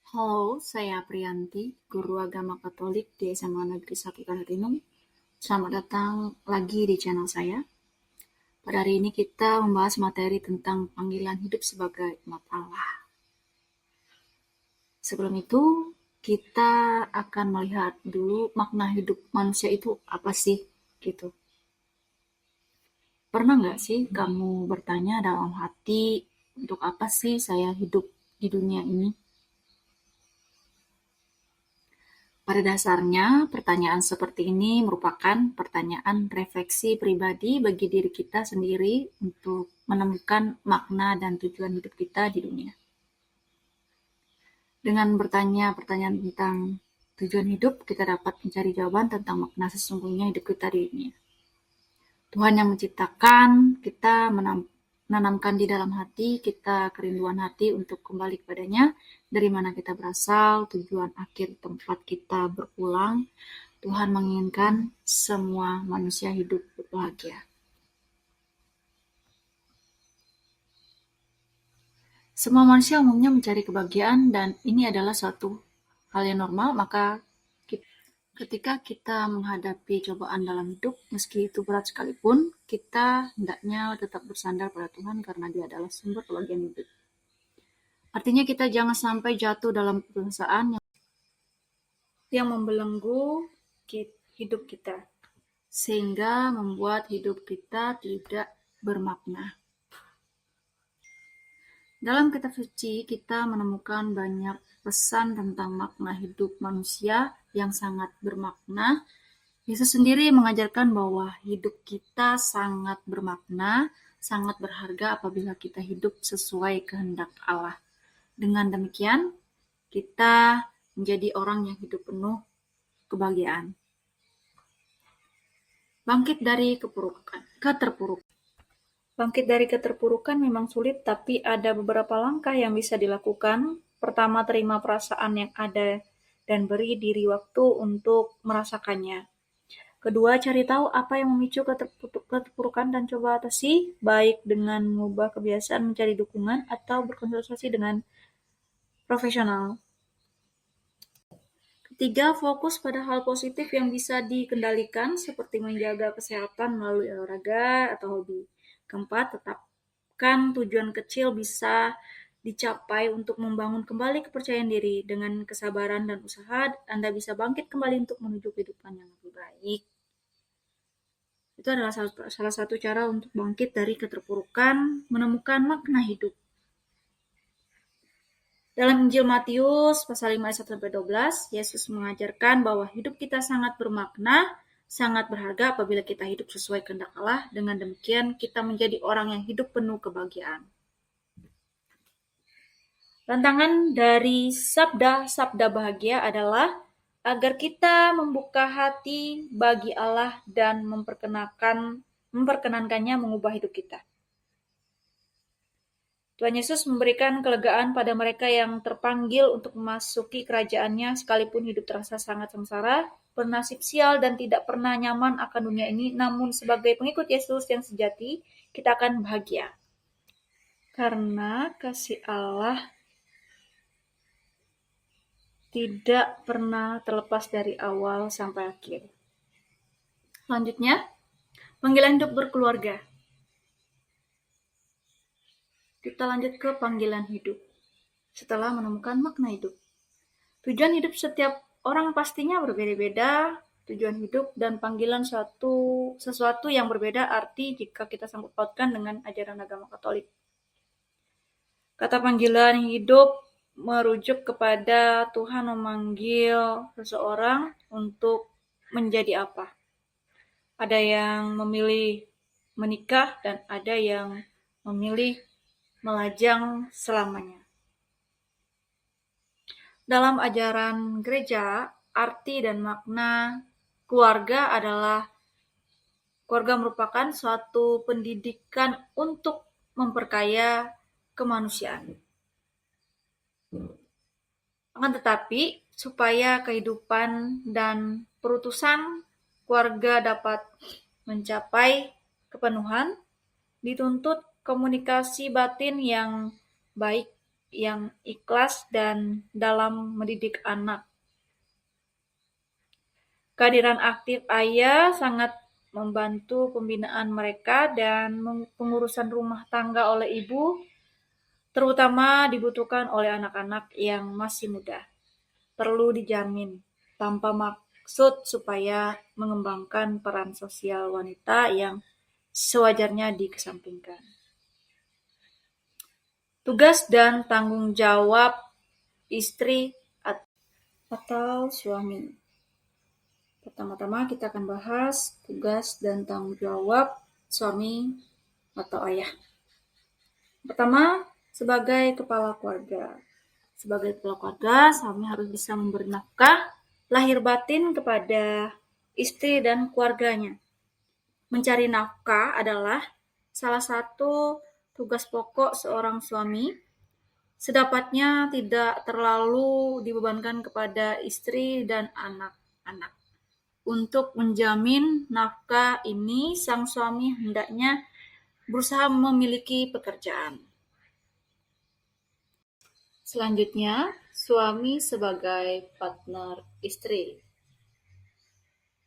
Halo, saya Priyanti, guru agama Katolik di SMA Negeri 1 Karatinung. Selamat datang lagi di channel saya. Pada hari ini kita membahas materi tentang panggilan hidup sebagai umat Allah. Sebelum itu, kita akan melihat dulu makna hidup manusia itu apa sih, gitu. Pernah nggak sih kamu bertanya dalam hati, untuk apa sih saya hidup di dunia ini? Pada dasarnya, pertanyaan seperti ini merupakan pertanyaan refleksi pribadi bagi diri kita sendiri untuk menemukan makna dan tujuan hidup kita di dunia. Dengan bertanya pertanyaan tentang tujuan hidup, kita dapat mencari jawaban tentang makna sesungguhnya hidup kita di dunia. Tuhan yang menciptakan, kita menanamkan di dalam hati kita kerinduan hati untuk kembali kepadanya, dari mana kita berasal, tujuan akhir tempat kita berpulang. Tuhan menginginkan semua manusia hidup berbahagia. Semua manusia umumnya mencari kebahagiaan dan ini adalah suatu hal yang normal, maka ketika kita menghadapi cobaan dalam hidup, meski itu berat sekalipun, kita hendaknya tetap bersandar pada Tuhan karena Dia adalah sumber kebahagiaan hidup. Artinya kita jangan sampai jatuh dalam kebinasaan yang membelenggu hidup kita, sehingga membuat hidup kita tidak bermakna. Dalam kitab suci, kita menemukan banyak pesan tentang makna hidup manusia yang sangat bermakna. Yesus sendiri mengajarkan bahwa hidup kita sangat bermakna, sangat berharga apabila kita hidup sesuai kehendak Allah. Dengan demikian, kita menjadi orang yang hidup penuh kebahagiaan. Bangkit dari keterpurukan. Bangkit dari keterpurukan memang sulit, tapi ada beberapa langkah yang bisa dilakukan. Pertama, terima perasaan yang ada dan beri diri waktu untuk merasakannya. Kedua, cari tahu apa yang memicu keterpurukan dan coba atasi, baik dengan mengubah kebiasaan mencari dukungan atau berkonsultasi dengan profesional. Ketiga, fokus pada hal positif yang bisa dikendalikan seperti menjaga kesehatan melalui olahraga atau hobi. Keempat, tetapkan tujuan kecil bisa dicapai untuk membangun kembali kepercayaan diri. Dengan kesabaran dan usaha, Anda bisa bangkit kembali untuk menuju kehidupan yang lebih baik. Itu adalah salah satu cara untuk bangkit dari keterpurukan, menemukan makna hidup. Dalam Injil Matius pasal 5 ayat 1-12, Yesus mengajarkan bahwa hidup kita sangat bermakna, sangat berharga apabila kita hidup sesuai kehendak Allah. Dengan demikian, kita menjadi orang yang hidup penuh kebahagiaan. Tantangan dari sabda-sabda bahagia adalah agar kita membuka hati bagi Allah dan memperkenankannya mengubah hidup kita. Tuhan Yesus memberikan kelegaan pada mereka yang terpanggil untuk memasuki kerajaannya sekalipun hidup terasa sangat sengsara, bernasib sial dan tidak pernah nyaman akan dunia ini, namun sebagai pengikut Yesus yang sejati, kita akan bahagia. Karena kasih Allah tidak pernah terlepas dari awal sampai akhir. Selanjutnya, panggilan hidup berkeluarga. Kita lanjut ke panggilan hidup. Setelah menemukan makna hidup. Tujuan hidup setiap orang pastinya berbeda-beda, tujuan hidup dan panggilan sesuatu yang berbeda arti jika kita sangkut pautkan dengan ajaran agama Katolik. Kata panggilan hidup merujuk kepada Tuhan memanggil seseorang untuk menjadi apa. Ada yang memilih menikah dan ada yang memilih melajang selamanya. Dalam ajaran gereja, arti dan makna keluarga merupakan suatu pendidikan untuk memperkaya kemanusiaan. Akan tetapi, supaya kehidupan dan perutusan keluarga dapat mencapai kepenuhan, dituntut komunikasi batin yang baik yang ikhlas dan dalam mendidik anak. Kehadiran aktif ayah sangat membantu pembinaan mereka dan pengurusan rumah tangga oleh ibu, terutama dibutuhkan oleh anak-anak yang masih muda. Perlu dijamin tanpa maksud supaya mengembangkan peran sosial wanita yang sewajarnya dikesampingkan. Tugas dan tanggung jawab istri atau suami. Pertama-tama kita akan bahas tugas dan tanggung jawab suami atau ayah. Pertama, sebagai kepala keluarga. Sebagai kepala keluarga, suami harus bisa memberi nafkah lahir batin kepada istri dan keluarganya. Mencari nafkah adalah salah satu tugas pokok seorang suami. Sedapatnya tidak terlalu dibebankan kepada istri dan anak-anak. Untuk menjamin nafkah ini, sang suami hendaknya berusaha memiliki pekerjaan. Selanjutnya, suami sebagai partner istri.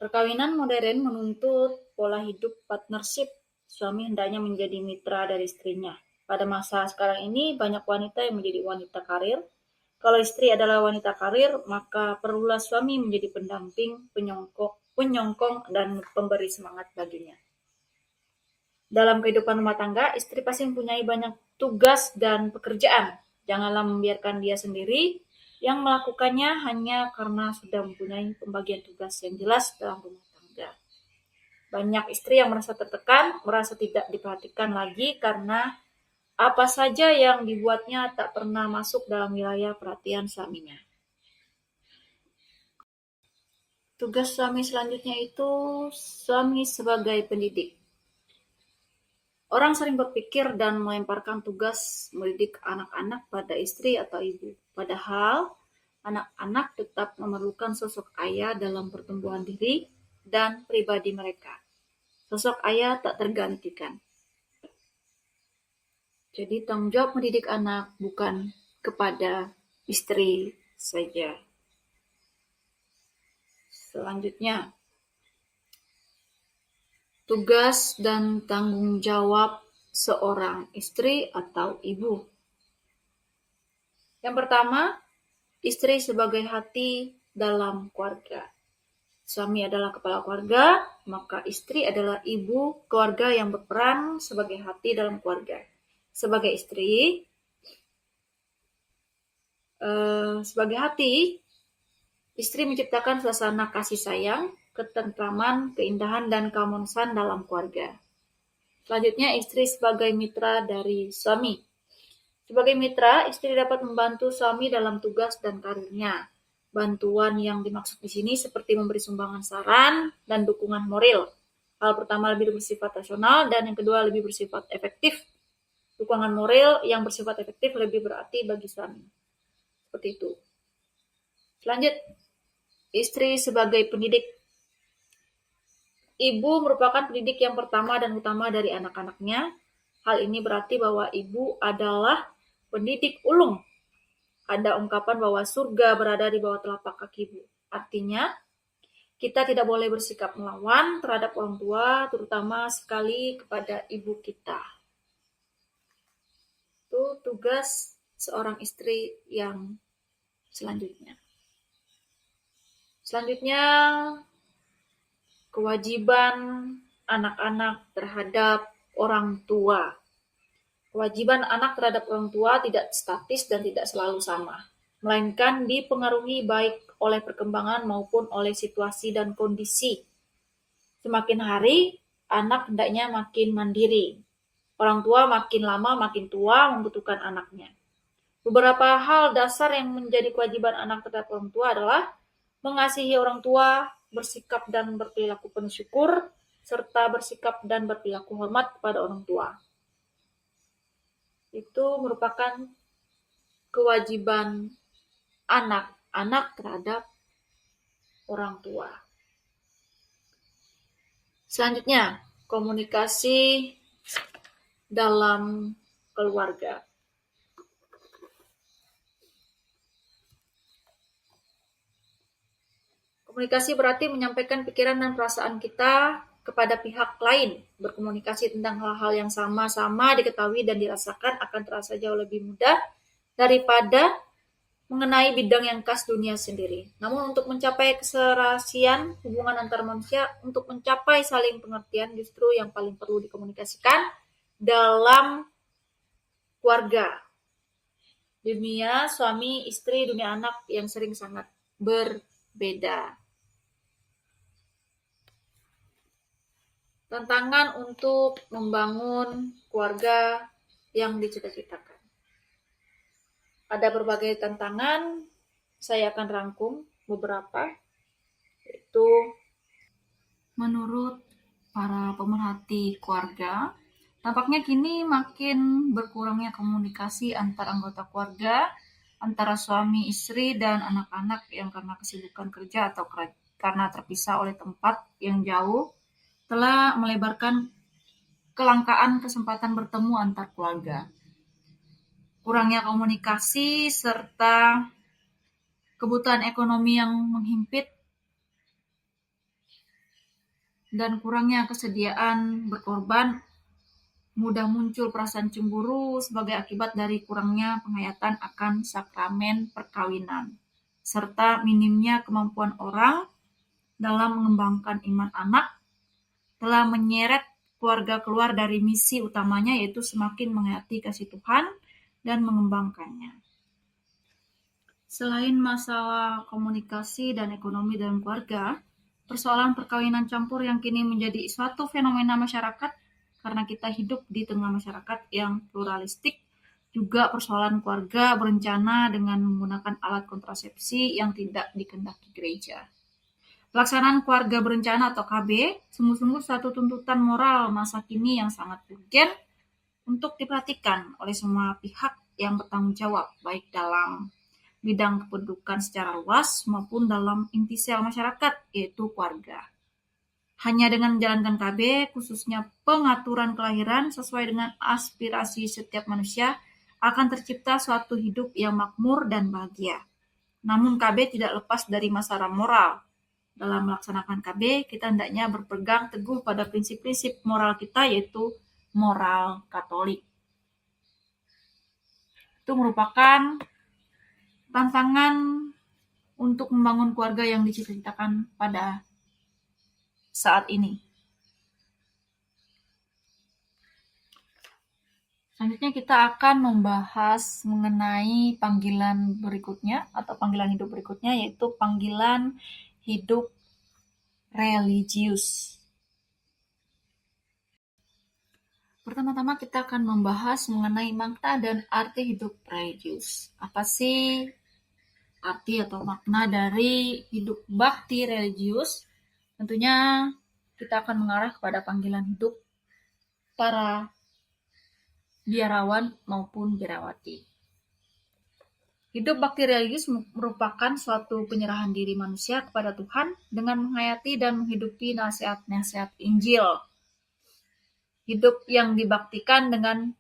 Perkawinan modern menuntut pola hidup partnership. Suami hendaknya menjadi mitra dari istrinya. Pada masa sekarang ini, banyak wanita yang menjadi wanita karir. Kalau istri adalah wanita karir, maka perlulah suami menjadi pendamping, penyongkong, dan pemberi semangat baginya. Dalam kehidupan rumah tangga, istri pasti mempunyai banyak tugas dan pekerjaan. Janganlah membiarkan dia sendiri yang melakukannya hanya karena sudah mempunyai pembagian tugas yang jelas dalam rumah tangga. Banyak istri yang merasa tertekan, merasa tidak diperhatikan lagi karena apa saja yang dibuatnya tak pernah masuk dalam wilayah perhatian suaminya. Tugas suami selanjutnya itu suami sebagai pendidik. Orang sering berpikir dan melemparkan tugas mendidik anak-anak pada istri atau ibu. Padahal, anak-anak tetap memerlukan sosok ayah dalam pertumbuhan diri dan pribadi mereka. Sosok ayah tak tergantikan. Jadi tanggung jawab mendidik anak bukan kepada istri saja. Selanjutnya, tugas dan tanggung jawab seorang istri atau ibu. Yang pertama, istri sebagai hati dalam keluarga. Suami adalah kepala keluarga, maka istri adalah ibu keluarga yang berperan sebagai hati dalam keluarga. Sebagai istri, sebagai hati, istri menciptakan suasana kasih sayang, ketentraman, keindahan, dan keharmonisan dalam keluarga. Selanjutnya, istri sebagai mitra dari suami. Sebagai mitra, istri dapat membantu suami dalam tugas dan karirnya. Bantuan yang dimaksud di sini seperti memberi sumbangan saran dan dukungan moral. Hal pertama lebih bersifat rasional dan yang kedua lebih bersifat efektif. Dukungan moral yang bersifat efektif lebih berarti bagi suami. Seperti itu. Selanjut, istri sebagai pendidik. Ibu merupakan pendidik yang pertama dan utama dari anak-anaknya. Hal ini berarti bahwa ibu adalah pendidik ulung. Ada ungkapan bahwa surga berada di bawah telapak kaki ibu. Artinya, kita tidak boleh bersikap melawan terhadap orang tua, terutama sekali kepada ibu kita. Itu tugas seorang istri yang selanjutnya. Selanjutnya, kewajiban anak-anak terhadap orang tua. Kewajiban anak terhadap orang tua tidak statis dan tidak selalu sama, melainkan dipengaruhi baik oleh perkembangan maupun oleh situasi dan kondisi. Semakin hari, anak hendaknya makin mandiri. Orang tua makin lama makin tua membutuhkan anaknya. Beberapa hal dasar yang menjadi kewajiban anak terhadap orang tua adalah mengasihi orang tua, bersikap dan berperilaku penuh syukur, serta bersikap dan berperilaku hormat kepada orang tua. Itu merupakan kewajiban anak-anak terhadap orang tua. Selanjutnya, komunikasi dalam keluarga. Komunikasi berarti menyampaikan pikiran dan perasaan kita kepada pihak lain. Berkomunikasi tentang hal-hal yang sama-sama diketahui dan dirasakan akan terasa jauh lebih mudah daripada mengenai bidang yang khas dunia sendiri. Namun untuk mencapai keserasian hubungan antar manusia, untuk mencapai saling pengertian justru yang paling perlu dikomunikasikan dalam keluarga. Dunia suami, istri, dunia anak yang sering sangat berbeda. Tantangan untuk membangun keluarga yang dicita-citakan. Ada berbagai tantangan, saya akan rangkum beberapa, yaitu menurut para pemerhati keluarga, tampaknya kini makin berkurangnya komunikasi antar anggota keluarga, antara suami, istri, dan anak-anak yang karena kesibukan kerja atau karena terpisah oleh tempat yang jauh, telah melebarkan kelangkaan kesempatan bertemu antar keluarga. Kurangnya komunikasi serta kebutuhan ekonomi yang menghimpit dan kurangnya kesediaan berkorban, mudah muncul perasaan cemburu sebagai akibat dari kurangnya penghayatan akan sakramen perkawinan, serta minimnya kemampuan orang dalam mengembangkan iman anak, telah menyeret keluarga keluar dari misi utamanya, yaitu semakin menghayati kasih Tuhan dan mengembangkannya. Selain masalah komunikasi dan ekonomi dalam keluarga, persoalan perkawinan campur yang kini menjadi suatu fenomena masyarakat karena kita hidup di tengah masyarakat yang pluralistik, juga persoalan keluarga berencana dengan menggunakan alat kontrasepsi yang tidak dikehendaki gereja. Pelaksanaan keluarga berencana atau KB sungguh-sungguh satu tuntutan moral masa kini yang sangat urgen untuk diperhatikan oleh semua pihak yang bertanggung jawab, baik dalam bidang kependudukan secara luas maupun dalam inti sel masyarakat, yaitu keluarga. Hanya dengan menjalankan KB, khususnya pengaturan kelahiran sesuai dengan aspirasi setiap manusia, akan tercipta suatu hidup yang makmur dan bahagia. Namun KB tidak lepas dari masalah moral. Dalam melaksanakan KB, kita hendaknya berpegang teguh pada prinsip-prinsip moral kita, yaitu moral Katolik. Itu merupakan tantangan untuk membangun keluarga yang dicita-citakan pada saat ini. Selanjutnya kita akan membahas mengenai panggilan berikutnya atau panggilan hidup berikutnya, yaitu panggilan hidup religius. Pertama-tama kita akan membahas mengenai makna dan arti hidup religius. Apa sih arti atau makna dari hidup bakti religius? Tentunya kita akan mengarah kepada panggilan hidup para biarawan maupun biarawati. Hidup bakti religius merupakan suatu penyerahan diri manusia kepada Tuhan dengan menghayati dan menghidupi nasihat-nasihat Injil. Hidup yang dibaktikan dengan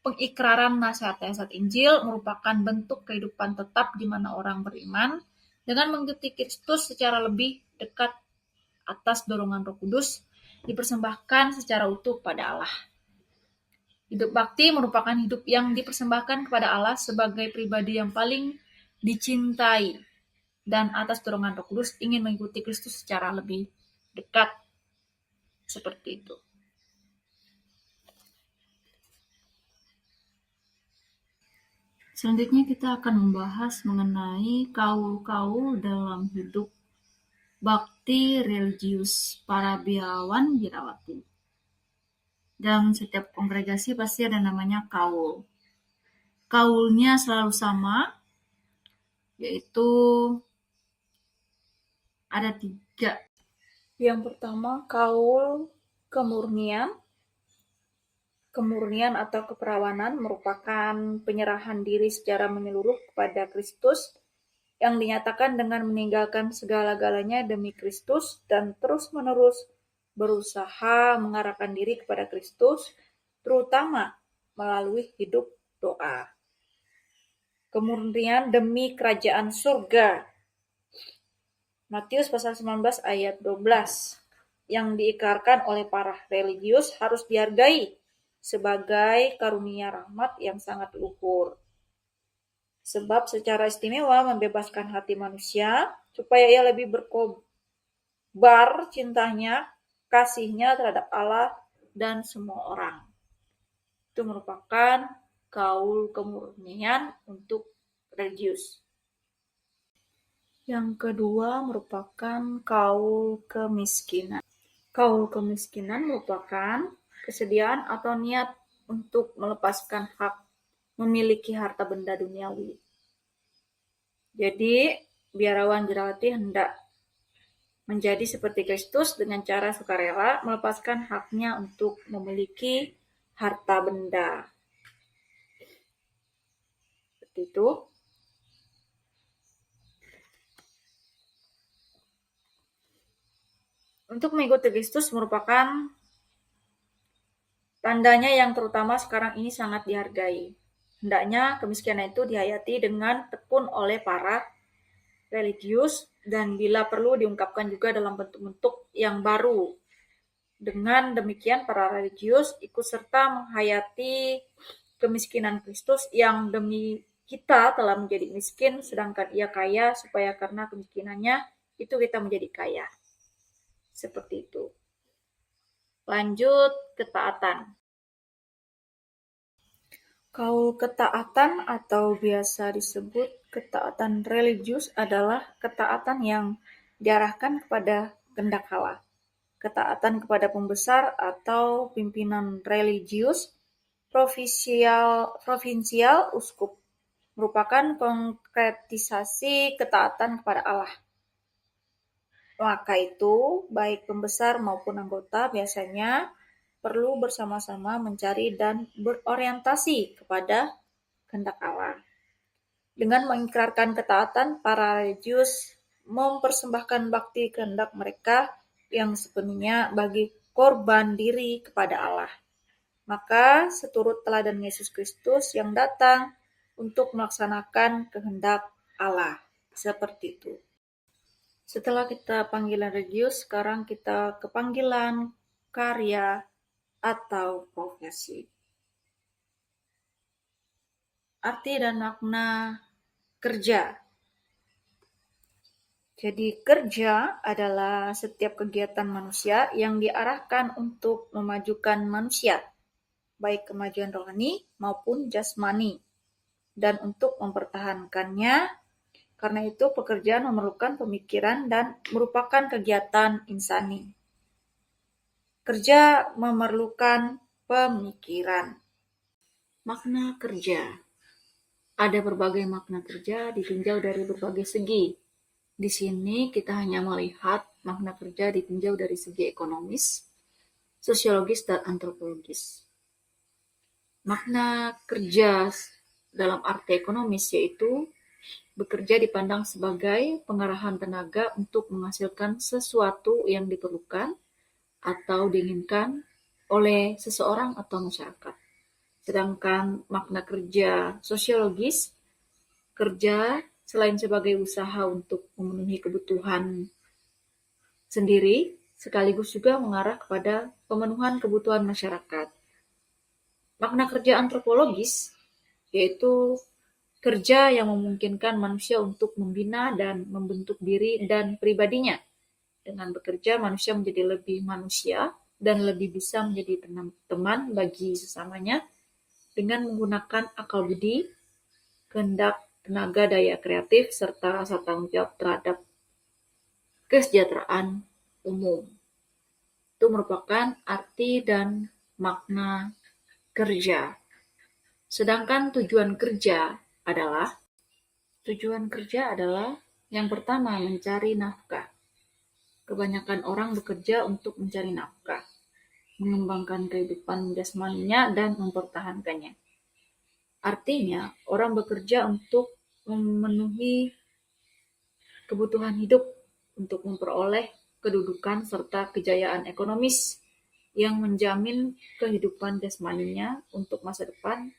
pengikraran nasihat-nasihat Injil merupakan bentuk kehidupan tetap di mana orang beriman dengan mengikuti Kristus secara lebih dekat atas dorongan Roh Kudus dipersembahkan secara utuh pada Allah. Hidup bakti merupakan hidup yang dipersembahkan kepada Allah sebagai pribadi yang paling dicintai dan atas dorongan Roh Kudus ingin mengikuti Kristus secara lebih dekat. Seperti itu. Selanjutnya kita akan membahas mengenai kaul-kaul dalam hidup bakti religius para biarawan biarawati. Dalam setiap kongregasi pasti ada namanya kaul. Kaulnya selalu sama, yaitu ada 3. Yang pertama, kaul kemurnian. Kemurnian atau keperawanan merupakan penyerahan diri secara menyeluruh kepada Kristus yang dinyatakan dengan meninggalkan segala-galanya demi Kristus dan terus-menerus berusaha mengarahkan diri kepada Kristus, terutama melalui hidup doa. Kemurnian demi kerajaan surga. Matius pasal 19 ayat 12. Yang diikrarkan oleh para religius harus dihargai sebagai karunia rahmat yang sangat luhur. Sebab secara istimewa membebaskan hati manusia supaya ia lebih berkobar cintanya, kasihnya terhadap Allah dan semua orang. Itu merupakan kaul kemurnian untuk religius. Yang kedua merupakan kaul kemiskinan. Kaul kemiskinan merupakan kesediaan atau niat untuk melepaskan hak memiliki harta benda duniawi. Jadi, biarawan jerawati hendak menjadi seperti Kristus dengan cara sukarela melepaskan haknya untuk memiliki harta benda. Seperti itu. Untuk mengikuti Kristus merupakan tandanya yang terutama sekarang ini sangat dihargai. Hendaknya kemiskinan itu dihayati dengan tekun oleh para religius dan bila perlu diungkapkan juga dalam bentuk-bentuk yang baru. Dengan demikian para religius ikut serta menghayati kemiskinan Kristus yang demi kita telah menjadi miskin sedangkan ia kaya supaya karena kemiskinannya itu kita menjadi kaya. Seperti itu. Lanjut ketaatan. Kaul ketaatan atau biasa disebut ketaatan religius adalah ketaatan yang diarahkan kepada kehendak Allah. Ketaatan kepada pembesar atau pimpinan religius provinsial uskup merupakan konkretisasi ketaatan kepada Allah. Maka itu, baik pembesar maupun anggota biasanya perlu bersama-sama mencari dan berorientasi kepada kehendak Allah. Dengan mengikrarkan ketaatan, para religius mempersembahkan bakti kehendak mereka yang sepenuhnya bagi korban diri kepada Allah. Maka seturut teladan Yesus Kristus yang datang untuk melaksanakan kehendak Allah. Seperti itu. Setelah kita panggilan religius, sekarang kita ke panggilan karya atau profesi. Arti dan makna kerja. Jadi kerja adalah setiap kegiatan manusia yang diarahkan untuk memajukan manusia, baik kemajuan rohani maupun jasmani, dan untuk mempertahankannya. Karena itu pekerjaan memerlukan pemikiran dan merupakan kegiatan insani. Kerja memerlukan pemikiran. Makna kerja. Ada berbagai makna kerja ditinjau dari berbagai segi. Di sini kita hanya melihat makna kerja ditinjau dari segi ekonomis, sosiologis, dan antropologis. Makna kerja dalam arti ekonomis yaitu bekerja dipandang sebagai pengerahan tenaga untuk menghasilkan sesuatu yang diperlukan atau diinginkan oleh seseorang atau masyarakat. Sedangkan makna kerja sosiologis, kerja selain sebagai usaha untuk memenuhi kebutuhan sendiri, sekaligus juga mengarah kepada pemenuhan kebutuhan masyarakat. Makna kerja antropologis yaitu kerja yang memungkinkan manusia untuk membina dan membentuk diri dan pribadinya. Dengan bekerja, manusia menjadi lebih manusia dan lebih bisa menjadi teman bagi sesamanya dengan menggunakan akal budi, kehendak, tenaga, daya kreatif, serta rasa tanggung jawab terhadap kesejahteraan umum. Itu merupakan arti dan makna kerja. Sedangkan tujuan kerja adalah yang pertama mencari nafkah. Kebanyakan orang bekerja untuk mencari nafkah, mengembangkan kehidupan jasmaninya dan mempertahankannya. Artinya, orang bekerja untuk memenuhi kebutuhan hidup, untuk memperoleh kedudukan serta kejayaan ekonomis yang menjamin kehidupan jasmaninya untuk masa depan.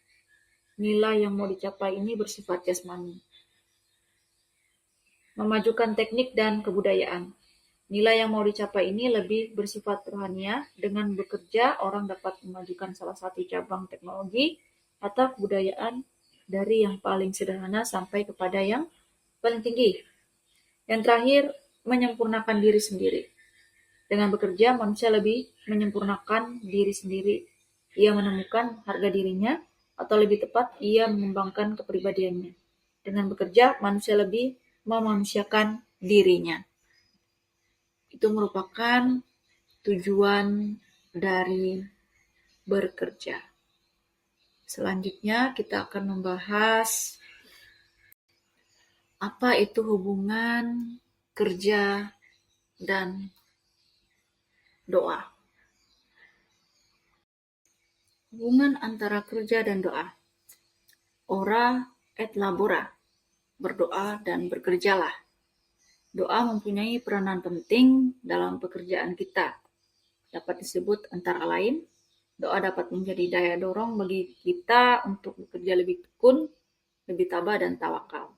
Nilai yang mau dicapai ini bersifat jasmani. memajukan teknik dan kebudayaan. Nilai yang mau dicapai ini lebih bersifat rohania. Dengan bekerja, orang dapat memajukan salah satu cabang teknologi atau kebudayaan dari yang paling sederhana sampai kepada yang paling tinggi. Yang terakhir, menyempurnakan diri sendiri. Dengan bekerja, manusia lebih menyempurnakan diri sendiri. Ia menemukan harga dirinya, atau lebih tepat, ia mengembangkan kepribadiannya. Dengan bekerja, manusia lebih memanusiakan dirinya. Itu merupakan tujuan dari bekerja. Selanjutnya kita akan membahas apa itu hubungan kerja dan doa. Hubungan antara kerja dan doa. Ora et labora, berdoa dan bekerjalah. Doa mempunyai peranan penting dalam pekerjaan kita. Dapat disebut antara lain, doa dapat menjadi daya dorong bagi kita untuk bekerja lebih tekun, lebih tabah dan tawakal.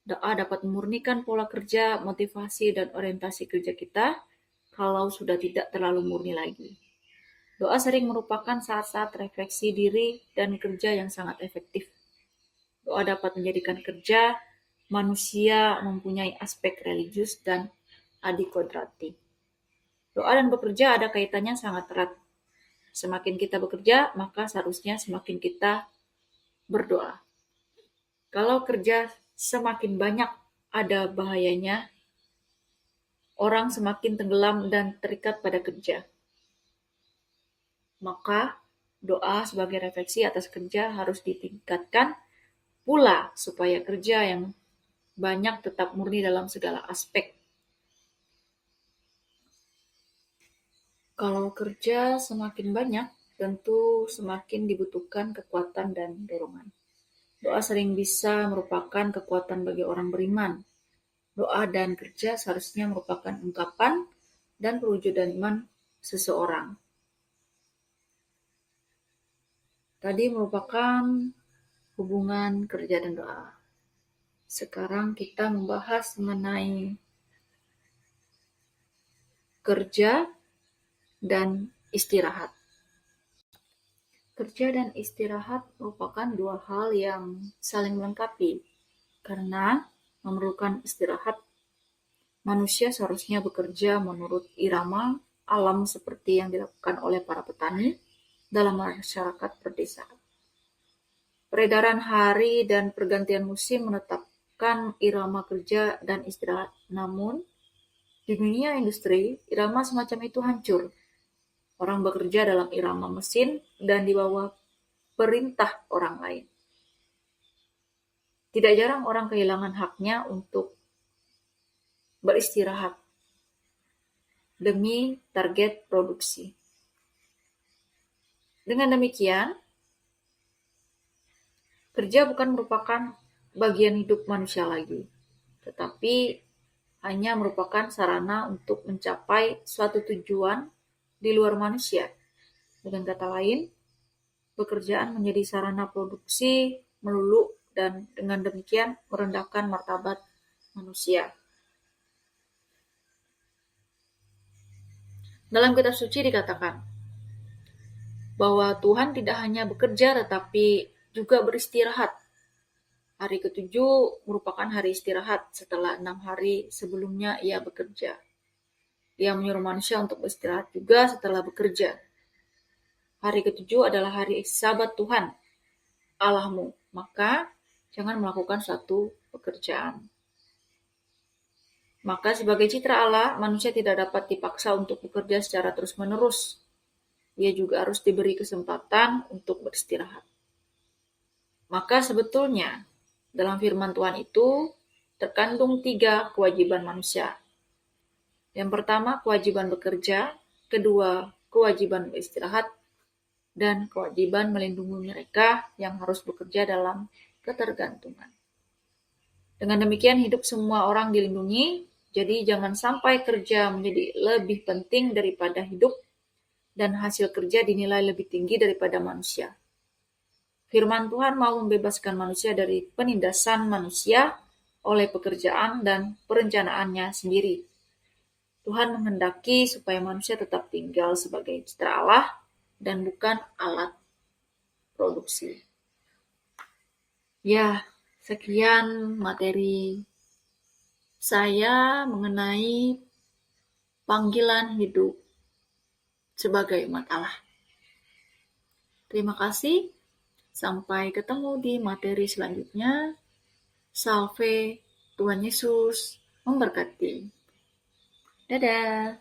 Doa dapat memurnikan pola kerja, motivasi, dan orientasi kerja kita kalau sudah tidak terlalu murni lagi. Doa sering merupakan saat-saat refleksi diri dan kerja yang sangat efektif. Doa dapat menjadikan kerja manusia mempunyai aspek religius dan adikodrati. Doa dan bekerja ada kaitannya sangat erat. Semakin kita bekerja, maka seharusnya semakin kita berdoa. Kalau kerja semakin banyak ada bahayanya, orang semakin tenggelam dan terikat pada kerja. Maka doa sebagai refleksi atas kerja harus ditingkatkan pula supaya kerja yang banyak tetap murni dalam segala aspek. Kalau kerja semakin banyak, tentu semakin dibutuhkan kekuatan dan dorongan. Doa sering bisa merupakan kekuatan bagi orang beriman. Doa dan kerja seharusnya merupakan ungkapan dan perwujudan iman seseorang. Tadi merupakan hubungan kerja dan doa. Sekarang kita membahas mengenai kerja dan istirahat. Kerja dan istirahat merupakan dua hal yang saling melengkapi. Karena memerlukan istirahat, manusia seharusnya bekerja menurut irama alam seperti yang dilakukan oleh para petani dalam masyarakat pedesaan. Peredaran hari dan pergantian musim menetapkan irama kerja dan istirahat. Namun, di dunia industri, irama semacam itu hancur. Orang bekerja dalam irama mesin dan di bawah perintah orang lain. Tidak jarang orang kehilangan haknya untuk beristirahat demi target produksi. Dengan demikian, kerja bukan merupakan bagian hidup manusia lagi, tetapi hanya merupakan sarana untuk mencapai suatu tujuan di luar manusia. Dengan kata lain, pekerjaan menjadi sarana produksi melulu dan dengan demikian merendahkan martabat manusia. Dalam kitab suci dikatakan bahwa Tuhan tidak hanya bekerja tetapi juga beristirahat. Hari ketujuh merupakan hari istirahat setelah 6 hari sebelumnya ia bekerja. Ia menyuruh manusia untuk beristirahat juga setelah bekerja. Hari ketujuh adalah hari Sabat Tuhan, Allahmu. Maka jangan melakukan suatu pekerjaan. Maka sebagai citra Allah, manusia tidak dapat dipaksa untuk bekerja secara terus-menerus. Ia juga harus diberi kesempatan untuk beristirahat. Maka sebetulnya dalam firman Tuhan itu terkandung 3 kewajiban manusia. Yang pertama, kewajiban bekerja. Kedua, kewajiban beristirahat. Dan kewajiban melindungi mereka yang harus bekerja dalam ketergantungan. Dengan demikian hidup semua orang dilindungi, jadi jangan sampai kerja menjadi lebih penting daripada hidup dan hasil kerja dinilai lebih tinggi daripada manusia. Firman Tuhan mau membebaskan manusia dari penindasan manusia oleh pekerjaan dan perencanaannya sendiri. Tuhan menghendaki supaya manusia tetap tinggal sebagai citra Allah dan bukan alat produksi. Ya, sekian materi saya mengenai panggilan hidup sebagai umat Allah. Terima kasih. Sampai ketemu di materi selanjutnya. Salve, Tuhan Yesus memberkati. Dadah.